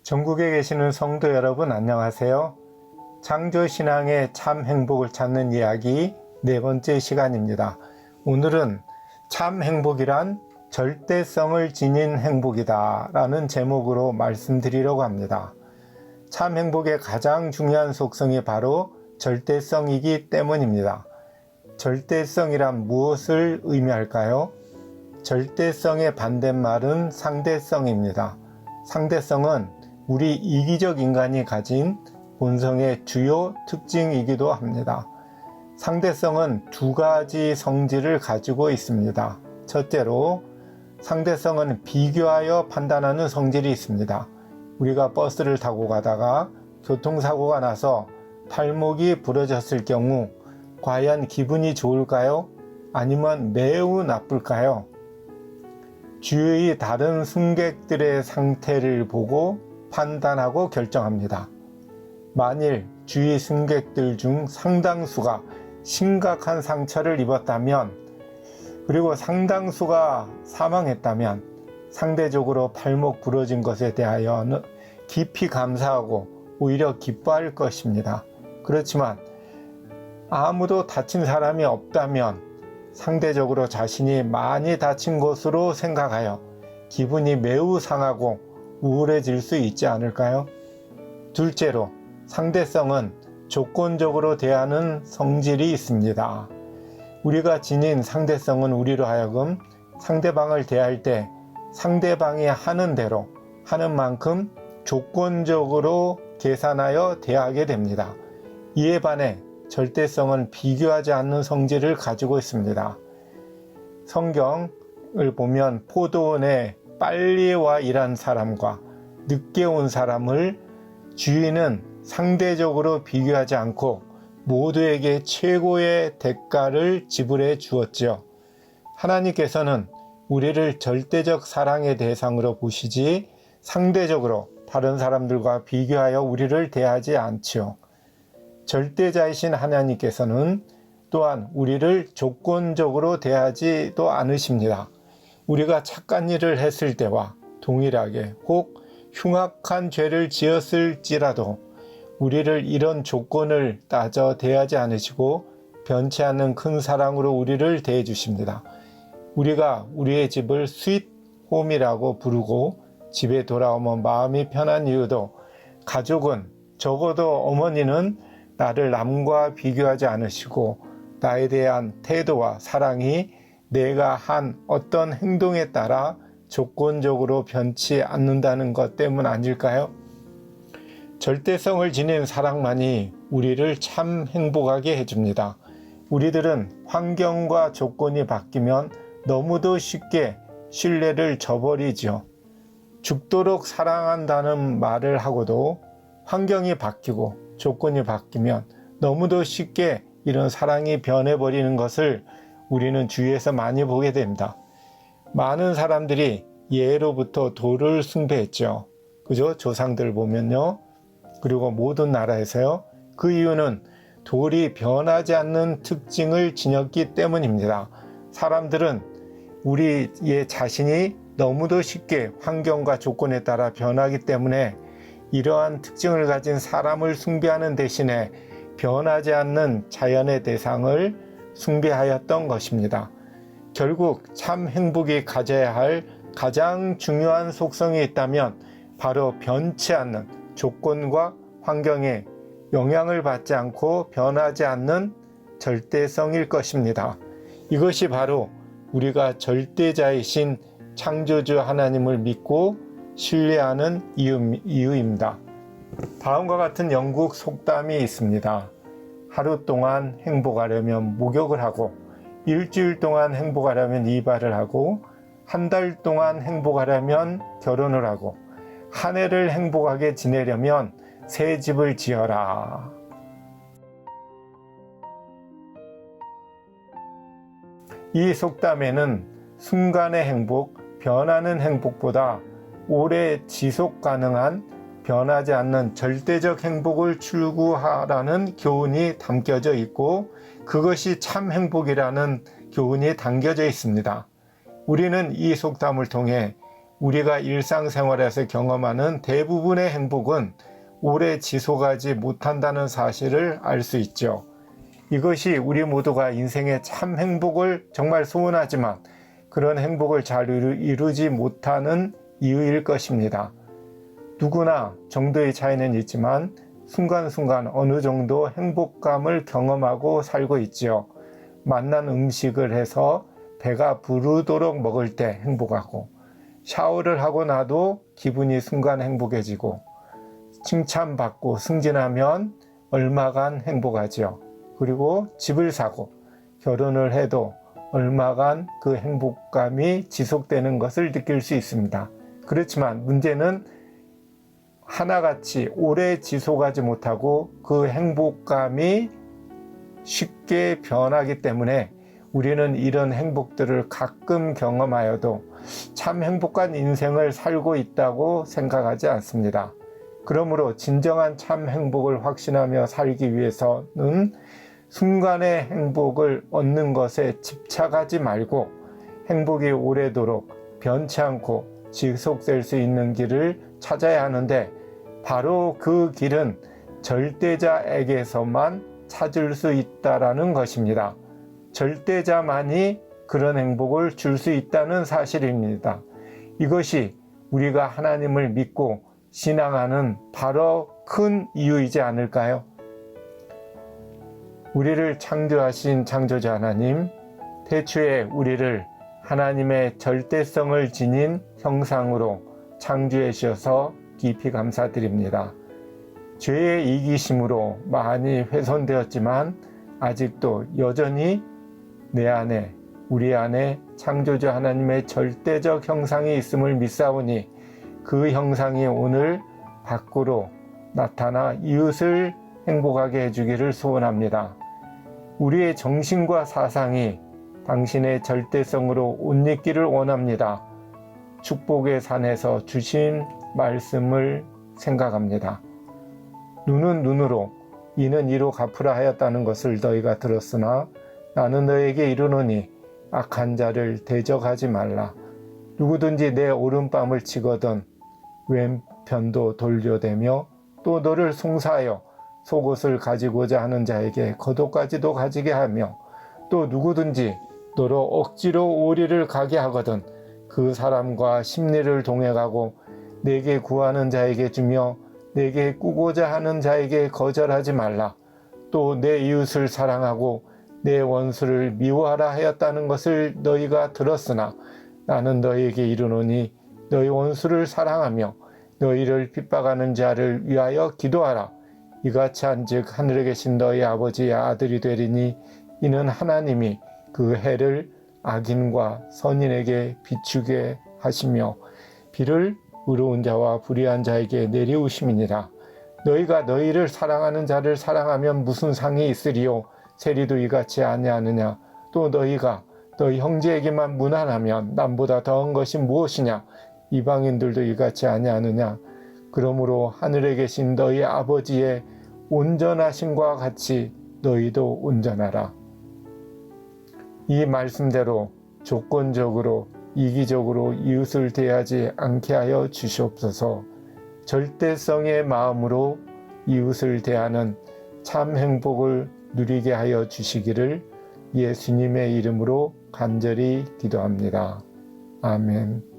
전국에 계시는 성도 여러분 안녕하세요. 창조신앙의 참 행복을 찾는 이야기 네 번째 시간입니다. 오늘은 참 행복이란 절대성을 지닌 행복이다 라는 제목으로 말씀드리려고 합니다. 참 행복의 가장 중요한 속성이 바로 절대성이기 때문입니다. 절대성이란 무엇을 의미할까요? 절대성의 반대말은 상대성입니다. 상대성은 우리 이기적 인간이 가진 본성의 주요 특징이기도 합니다. 상대성은 두 가지 성질을 가지고 있습니다. 첫째로 상대성은 비교하여 판단하는 성질이 있습니다. 우리가 버스를 타고 가다가 교통사고가 나서 팔목이 부러졌을 경우 과연 기분이 좋을까요? 아니면 매우 나쁠까요? 주위의 다른 승객들의 상태를 보고 판단하고 결정합니다. 만일 주위 승객들 중 상당수가 심각한 상처를 입었다면, 그리고 상당수가 사망했다면 상대적으로 팔목 부러진 것에 대하여 깊이 감사하고 오히려 기뻐할 것입니다. 그렇지만 아무도 다친 사람이 없다면 상대적으로 자신이 많이 다친 것으로 생각하여 기분이 매우 상하고 우울해질 수 있지 않을까요? 둘째로, 상대성은 조건적으로 대하는 성질이 있습니다. 우리가 지닌 상대성은 우리로 하여금 상대방을 대할 때 상대방이 하는 대로 하는 만큼 조건적으로 계산하여 대하게 됩니다. 이에 반해 절대성은 비교하지 않는 성질을 가지고 있습니다. 성경을 보면 포도원에 빨리 와 일한 사람과 늦게 온 사람을 주인은 상대적으로 비교하지 않고 모두에게 최고의 대가를 지불해 주었지요. 하나님께서는 우리를 절대적 사랑의 대상으로 보시지 상대적으로 다른 사람들과 비교하여 우리를 대하지 않지요. 절대자이신 하나님께서는 또한 우리를 조건적으로 대하지도 않으십니다. 우리가 착한 일을 했을 때와 동일하게 혹 흉악한 죄를 지었을지라도 우리를 이런 조건을 따져 대하지 않으시고 변치 않는 큰 사랑으로 우리를 대해 주십니다. 우리가 우리의 집을 스윗 홈이라고 부르고 집에 돌아오면 마음이 편한 이유도, 가족은, 적어도 어머니는 나를 남과 비교하지 않으시고 나에 대한 태도와 사랑이 내가 한 어떤 행동에 따라 조건적으로 변치 않는다는 것 때문 아닐까요? 절대성을 지닌 사랑만이 우리를 참 행복하게 해줍니다. 우리들은 환경과 조건이 바뀌면 너무도 쉽게 신뢰를 저버리죠. 죽도록 사랑한다는 말을 하고도 환경이 바뀌고 조건이 바뀌면 너무도 쉽게 이런 사랑이 변해버리는 것을 우리는 주위에서 많이 보게 됩니다. 많은 사람들이 예로부터 돌을 숭배했죠. 그죠? 조상들 보면요. 그리고 모든 나라에서요. 그 이유는 돌이 변하지 않는 특징을 지녔기 때문입니다. 사람들은 우리의 자신이 너무도 쉽게 환경과 조건에 따라 변하기 때문에 이러한 특징을 가진 사람을 숭배하는 대신에 변하지 않는 자연의 대상을 숭배하였던 것입니다. 결국 참 행복이 가져야 할 가장 중요한 속성이 있다면 바로 변치 않는 조건과 환경에 영향을 받지 않고 변하지 않는 절대성일 것입니다. 이것이 바로 우리가 절대자이신 창조주 하나님을 믿고 신뢰하는 이유입니다. 다음과 같은 영국 속담이 있습니다. 하루 동안 행복하려면 목욕을 하고, 일주일 동안 행복하려면 이발을 하고, 한 달 동안 행복하려면 결혼을 하고, 한 해를 행복하게 지내려면 새 집을 지어라. 이 속담에는 순간의 행복, 변하는 행복보다 오래 지속 가능한 변하지 않는 절대적 행복을 추구하라는 교훈이 담겨져 있고, 그것이 참 행복이라는 교훈이 담겨져 있습니다. 우리는 이 속담을 통해 우리가 일상생활에서 경험하는 대부분의 행복은 오래 지속하지 못한다는 사실을 알 수 있죠. 이것이 우리 모두가 인생의 참 행복을 정말 소원하지만 그런 행복을 잘 이루지 못하는 이유일 것입니다. 누구나 정도의 차이는 있지만 순간순간 어느 정도 행복감을 경험하고 살고 있지요. 맛난 음식을 해서 배가 부르도록 먹을 때 행복하고, 샤워를 하고 나도 기분이 순간 행복해지고, 칭찬받고 승진하면 얼마간 행복하죠. 그리고 집을 사고 결혼을 해도 얼마간 그 행복감이 지속되는 것을 느낄 수 있습니다. 그렇지만 문제는 하나같이 오래 지속하지 못하고 그 행복감이 쉽게 변하기 때문에 우리는 이런 행복들을 가끔 경험하여도 참 행복한 인생을 살고 있다고 생각하지 않습니다. 그러므로 진정한 참 행복을 확신하며 살기 위해서는 순간의 행복을 얻는 것에 집착하지 말고 행복이 오래도록 변치 않고 지속될 수 있는 길을 찾아야 하는데, 바로 그 길은 절대자에게서만 찾을 수 있다라는 것입니다. 절대자만이 그런 행복을 줄 수 있다는 사실입니다. 이것이 우리가 하나님을 믿고 신앙하는 바로 큰 이유이지 않을까요? 우리를 창조하신 창조자 하나님, 태초에 우리를 하나님의 절대성을 지닌 형상으로 창조해 주셔서 깊이 감사드립니다. 죄의 이기심으로 많이 훼손되었지만 아직도 여전히 내 안에, 우리 안에 창조주 하나님의 절대적 형상이 있음을 믿사오니 그 형상이 오늘 밖으로 나타나 이웃을 행복하게 해주기를 소원합니다. 우리의 정신과 사상이 당신의 절대성으로 옷 입기를 원합니다. 축복의 산에서 주신 말씀을 생각합니다. 눈은 눈으로, 이는 이로 갚으라 하였다는 것을 너희가 들었으나 나는 너에게 이르노니 악한 자를 대적하지 말라. 누구든지 내 오른뺨을 치거든 왼편도 돌려대며 또 너를 송사하여 속옷을 가지고자 하는 자에게 겉옷까지도 가지게 하며, 또 누구든지 너로 억지로 오리를 가게 하거든 그 사람과 심리를 동행하고 내게 구하는 자에게 주며 내게 꾸고자 하는 자에게 거절하지 말라. 또 내 이웃을 사랑하고 내 원수를 미워하라 하였다는 것을 너희가 들었으나 나는 너희에게 이르노니 너희 원수를 사랑하며 너희를 핍박하는 자를 위하여 기도하라. 이같이 한즉 하늘에 계신 너희 아버지의 아들이 되리니 이는 하나님이 그 해를 악인과 선인에게 비추게 하시며 비를 의로운 자와 불의한 자에게 내리우심이니라. 너희가 너희를 사랑하는 자를 사랑하면 무슨 상이 있으리요? 세리도 이같이 아니하느냐? 또 너희가 너희 형제에게만 무난하면 남보다 더한 것이 무엇이냐? 이방인들도 이같이 아니하느냐? 그러므로 하늘에 계신 너희 아버지의 온전하심과 같이 너희도 온전하라. 이 말씀대로 조건적으로 이기적으로 이웃을 대하지 않게 하여 주시옵소서. 절대성의 마음으로 이웃을 대하는 참 행복을 누리게 하여 주시기를 예수님의 이름으로 간절히 기도합니다. 아멘.